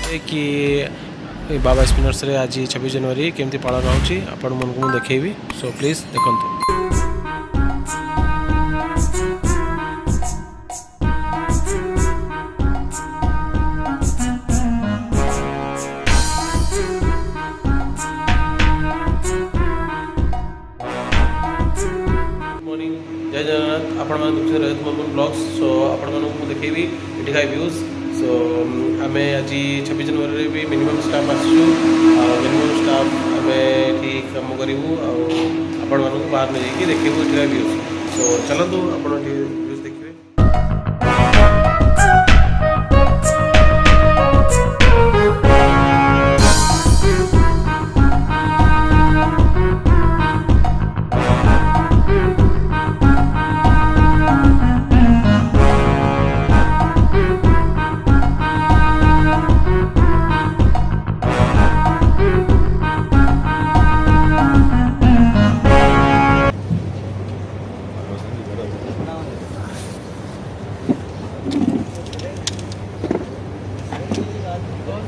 कि बाबा स्पिनर्स रे आज 26 जनवरी केमती पालन होची आपण मन को देखैबी। सो प्लीज देखंतु। जय जगन्नाथ आपण मैंने देखते रहित मोहन ब्लॉग्स। सो आपण मानक देखी एटिका व्यूज। सो आम आज 26 जनवरी भी मिनिमम स्टाफ आसू मिनिमम स्टाफ आम ये कम करूँ आपण मानक बाहर में जाकि देखू एटिका व्यूज। सो चलतु आप व्यूज देखिए।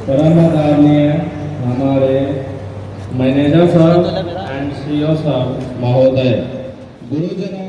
परमादारणीय हमारे manager sir and CEO sir महोदय, गुरुजनों